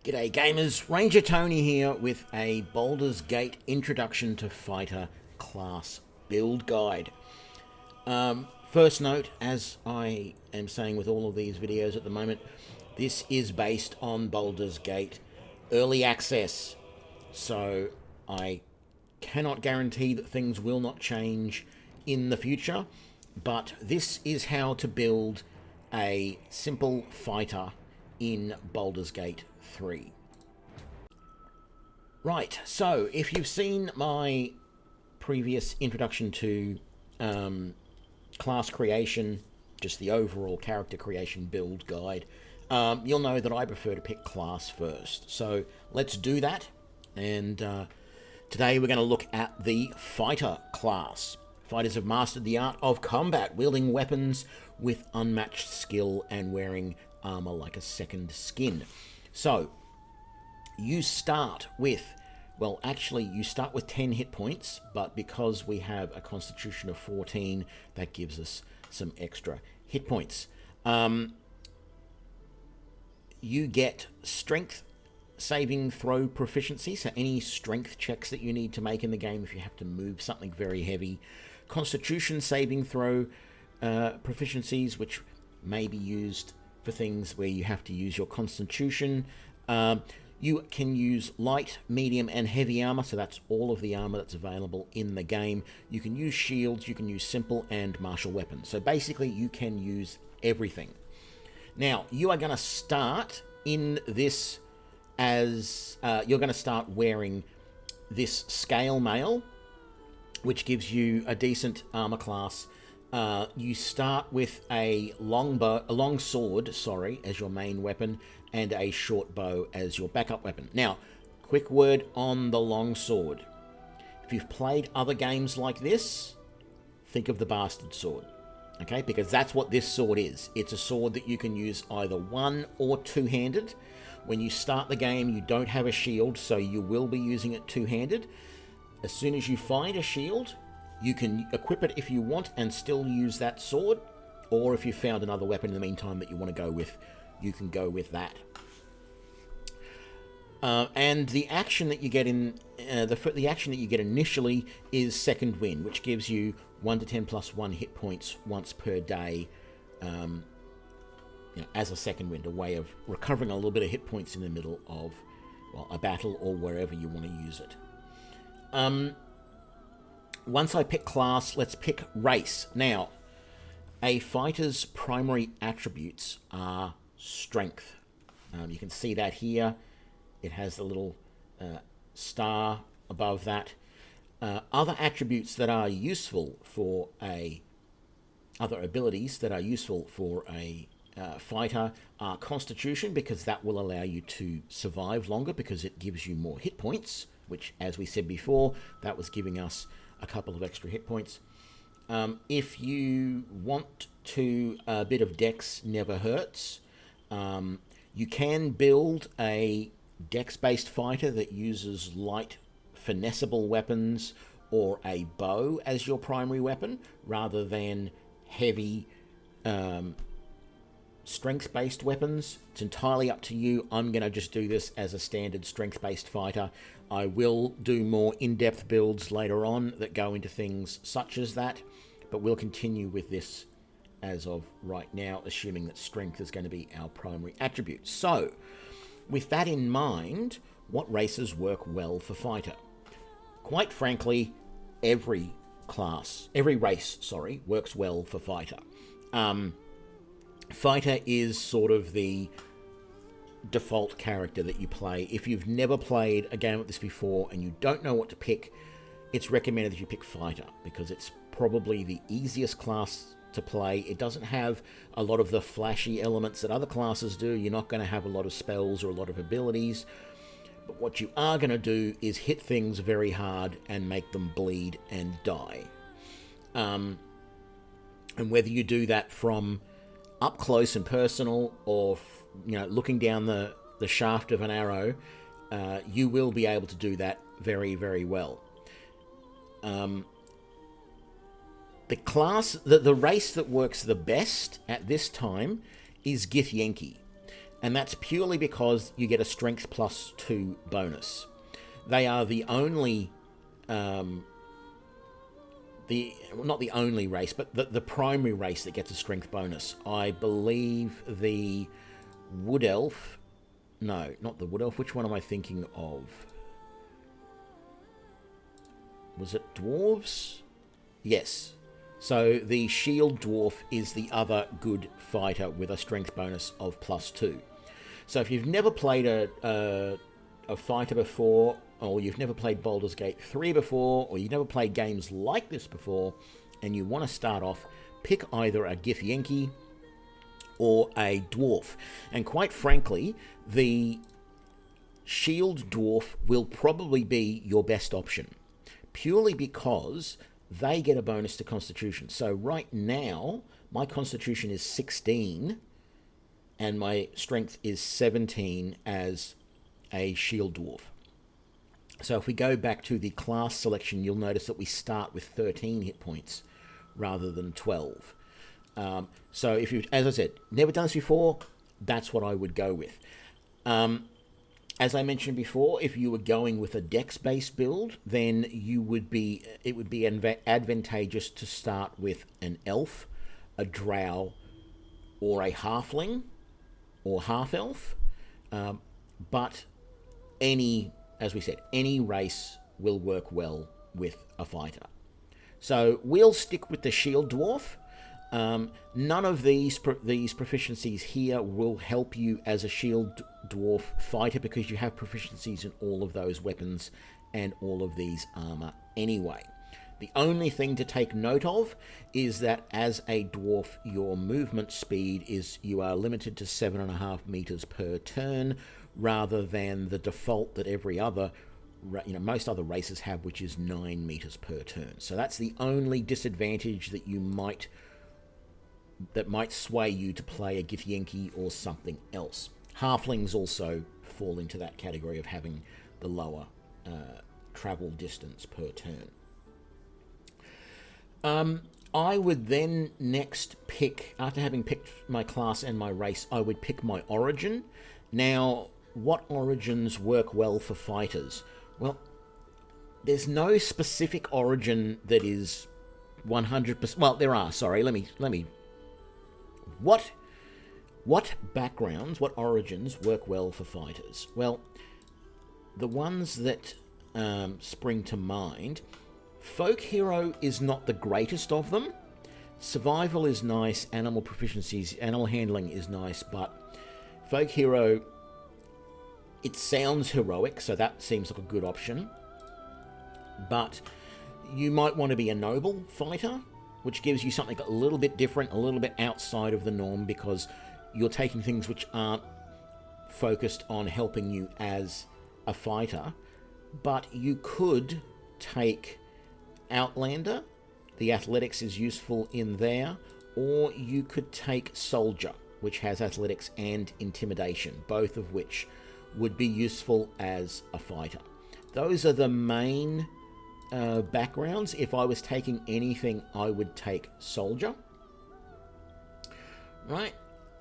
G'day gamers, Ranger Tony here with a Baldur's Gate Introduction to Fighter Class Build Guide. First note, as I am saying with all of these videos at the moment, this is based on Baldur's Gate Early Access, so I cannot guarantee that things will not change in the future, but this is how to build a simple fighter in Baldur's Gate 3. Right, so if you've seen my previous introduction to class creation, just the overall character creation build guide, you'll know that I prefer to pick class first. So let's do that, and today we're going to look at the fighter class. Fighters have mastered the art of combat, wielding weapons with unmatched skill and wearing armor like a second skin. So you start with, well, actually you start with 10 hit points, but because we have a constitution of 14, that gives us some extra hit points. You get strength saving throw proficiency, so any strength checks that you need to make in the game if you have to move something very heavy. Constitution saving throw proficiencies, which may be used for things where you have to use your constitution. You can use light, medium, and heavy armor, so that's all of the armor that's available in the game. You can use shields, you can use simple and martial weapons. So basically, you can use everything. Now, you are going to start in this as... you're going to start wearing this scale mail, which gives you a decent armor class. You start with a long sword, as your main weapon, and a short bow as your backup weapon. Now, quick word on the long sword. If you've played other games like this, think of the bastard sword, okay? Because that's what this sword is. It's a sword that you can use either one or two-handed. When you start the game, you don't have a shield, so you will be using it two-handed. As soon as you find a shield, you can equip it if you want and still use that sword, or if you found another weapon in the meantime that you want to go with, you can go with that. And the action that you get in the action that you get initially is Second Wind, which gives you 1 to 10 plus 1 hit points once per day, as a second wind, a way of recovering a little bit of hit points in the middle of, well, a battle or wherever you want to use it. Once I pick class, let's pick race. Now, a fighter's primary attributes are strength. You can see that here. It has the little star above that. Other attributes that are useful for other abilities that are useful for a fighter are constitution, because that will allow you to survive longer because it gives you more hit points, which, as we said before, that was giving us a couple of extra hit points. If you want to, a bit of dex never hurts. You can build a dex-based fighter that uses light, finessable weapons or a bow as your primary weapon, rather than heavy, strength-based weapons. It's entirely up to you. I'm going to just do this as a standard strength-based fighter. I will do more in-depth builds later on that go into things such as that, but we'll continue with this as of right now, assuming that strength is going to be our primary attribute. So, with that in mind, what races work well for fighter? Quite frankly, every race, works well for fighter. Fighter is sort of the default character that you play. If you've never played a game like this before and you don't know what to pick, it's recommended that you pick fighter, because it's probably the easiest class to play. It doesn't have a lot of the flashy elements that other classes do. You're not going to have a lot of spells or a lot of abilities, but what you are going to do is hit things very hard and make them bleed and die. And whether you do that from up close and personal, or looking down the shaft of an arrow, you will be able to do that very, very well. The race that works the best at this time is Githyanki. and that's purely because you get a strength +2 bonus. They are the only, not the only race, but the primary race that gets a strength bonus. I believe the Wood Elf, no, not the Wood Elf, which one am I thinking of? Was it Dwarves? Yes. So the Shield Dwarf is the other good fighter with a strength bonus of +2. So if you've never played a fighter before, or you've never played Baldur's Gate 3 before, or you've never played games like this before, and you want to start off, pick either a Githyanki or a Dwarf. And quite frankly, the Shield Dwarf will probably be your best option, purely because they get a bonus to Constitution. So right now, my Constitution is 16, and my Strength is 17 as a Shield Dwarf. So if we go back to the class selection, you'll notice that we start with 13 hit points rather than 12. So if you, as I said, never done this before, that's what I would go with. As I mentioned before, if you were going with a Dex-based build, then it would be advantageous to start with an Elf, a Drow, or a Halfling, or Half-Elf. But as we said, any race will work well with a fighter. So we'll stick with the Shield Dwarf. None of these proficiencies here will help you as a Shield Dwarf fighter, because you have proficiencies in all of those weapons and all of these armor anyway. The only thing to take note of is that as a dwarf, your movement speed is, you are limited to 7.5 meters per turn, rather than the default that most other races have, which is 9 meters per turn. So that's the only disadvantage that might sway you to play a Githyanki or something else. Halflings also fall into that category of having the lower travel distance per turn. I would then next pick, after having picked my class and my race, I would pick my origin. Now, what origins work well for fighters? Well, there's no specific origin that is 100%. Well, there are. Sorry, let me. What backgrounds, what origins work well for fighters? Well, the ones that spring to mind. Folk hero is not the greatest of them. Survival is nice, animal proficiencies, animal handling is nice, but folk hero, it sounds heroic, so that seems like a good option. But you might want to be a noble fighter, which gives you something a little bit different, a little bit outside of the norm, because you're taking things which aren't focused on helping you as a fighter. But you could take Outlander, the athletics is useful in there, or you could take Soldier, which has athletics and intimidation, both of which would be useful as a fighter. Those are the main backgrounds. If I was taking anything, I would take Soldier. Right,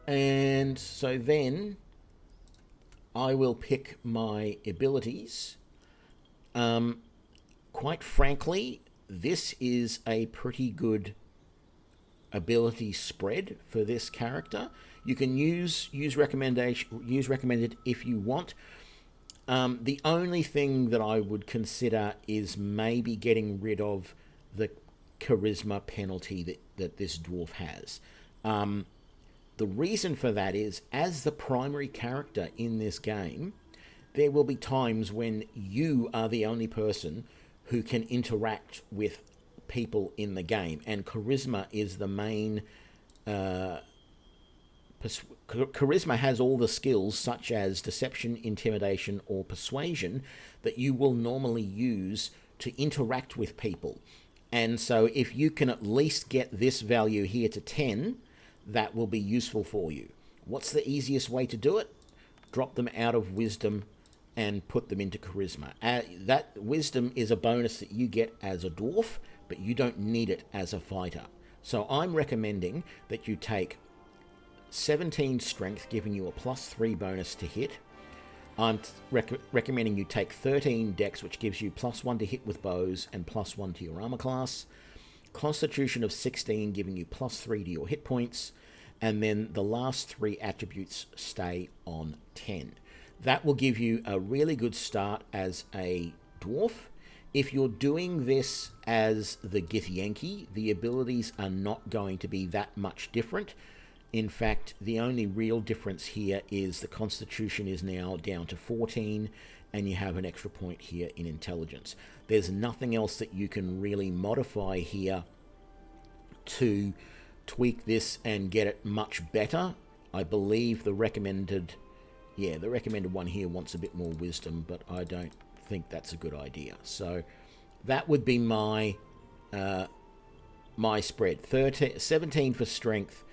and so then I will pick my abilities. Quite frankly, this is a pretty good ability spread for this character. You can use recommended if you want. The only thing that I would consider is maybe getting rid of the charisma penalty that this dwarf has. The reason for that is, as the primary character in this game, there will be times when you are the only person who can interact with people in the game, and charisma is the main. Charisma has all the skills such as deception, intimidation, or persuasion that you will normally use to interact with people. And so if you can at least get this value here to 10, that will be useful for you. What's the easiest way to do it? Drop them out of wisdom and put them into charisma. That wisdom is a bonus that you get as a dwarf, but you don't need it as a fighter. So I'm recommending that you take 17 strength, giving you a +3 bonus to hit. I'm recommending you take 13 dex, which gives you +1 to hit with bows and +1 to your armor class. Constitution of 16, giving you +3 to your hit points. And then the last 3 attributes stay on 10. That will give you a really good start as a dwarf. If you're doing this as the Githyanki, the abilities are not going to be that much different. In fact, the only real difference here is the Constitution is now down to 14, and you have an extra point here in Intelligence. There's nothing else that you can really modify here to tweak this and get it much better. I believe the recommended one here wants a bit more wisdom, but I don't think that's a good idea. So that would be my my spread. 17 for strength.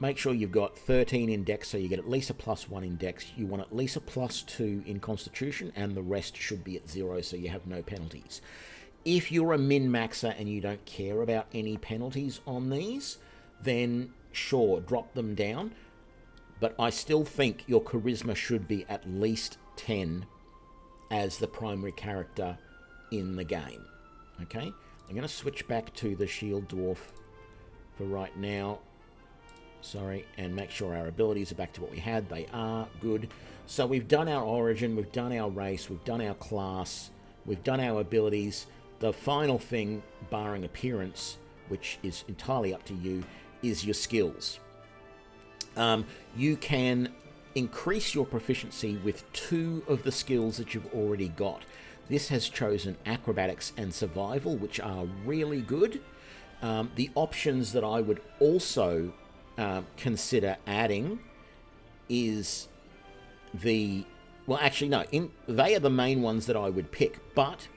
Make sure you've got 13 in dex, so you get at least a +1 in dex. You want at least a +2 in constitution, and the rest should be at 0, so you have no penalties. If you're a min-maxer and you don't care about any penalties on these, then sure, drop them down. But I still think your charisma should be at least 10 as the primary character in the game. Okay? I'm going to switch back to the shield dwarf for right now. Sorry, and make sure our abilities are back to what we had. They are good. So we've done our origin, we've done our race, we've done our class, we've done our abilities. The final thing, barring appearance, which is entirely up to you, is your skills. You can increase your proficiency with 2 of the skills that you've already got. This has chosen acrobatics and survival, which are really good. The options that I would also consider adding is they are the main ones that I would pick, but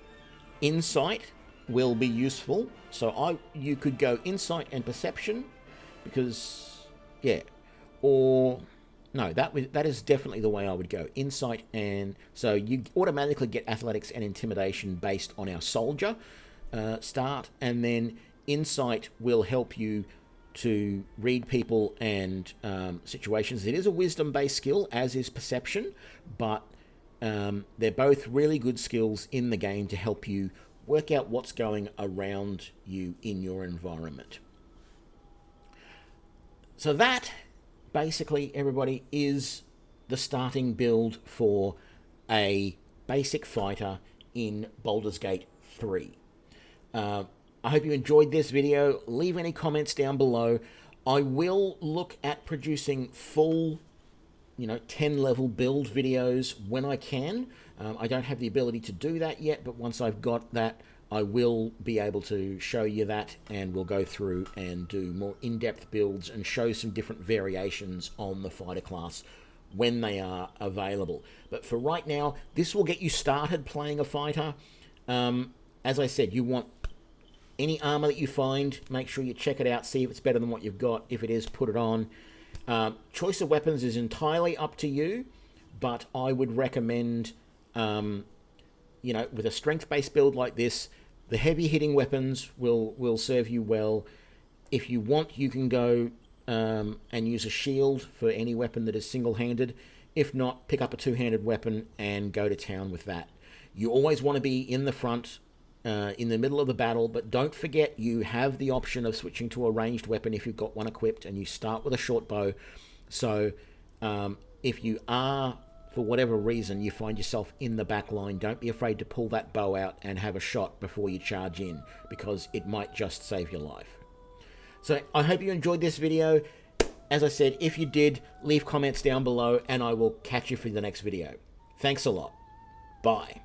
insight will be useful. So you could go insight and perception, because that is definitely the way I would go. Insight, and so you automatically get athletics and intimidation based on our soldier start, and then insight will help you to read people and situations. It is a wisdom-based skill, as is perception, but they're both really good skills in the game to help you work out what's going around you in your environment. So that, basically, everybody, is the starting build for a basic fighter in Baldur's Gate 3. I hope you enjoyed this video. Leave any comments down below. I will look at producing full 10-level build videos when I can. I don't have the ability to do that yet, but once I've got that, I will be able to show you that, and we'll go through and do more in-depth builds and show some different variations on the fighter class when they are available. But for right now, this will get you started playing a fighter. As I said, you want any armor that you find, make sure you check it out, see if it's better than what you've got. If it is, put it on. Choice of weapons is entirely up to you, but I would recommend, with a strength-based build like this, the heavy-hitting weapons will serve you well. If you want, you can go and use a shield for any weapon that is single-handed. If not, pick up a two-handed weapon and go to town with that. You always want to be in the front, in the middle of the battle, but don't forget you have the option of switching to a ranged weapon if you've got one equipped, and you start with a short bow. So if you are, for whatever reason, you find yourself in the back line, don't be afraid to pull that bow out and have a shot before you charge in, because it might just save your life. So I hope you enjoyed this video. As I said, if you did, leave comments down below, and I will catch you for the next video. Thanks a lot. Bye.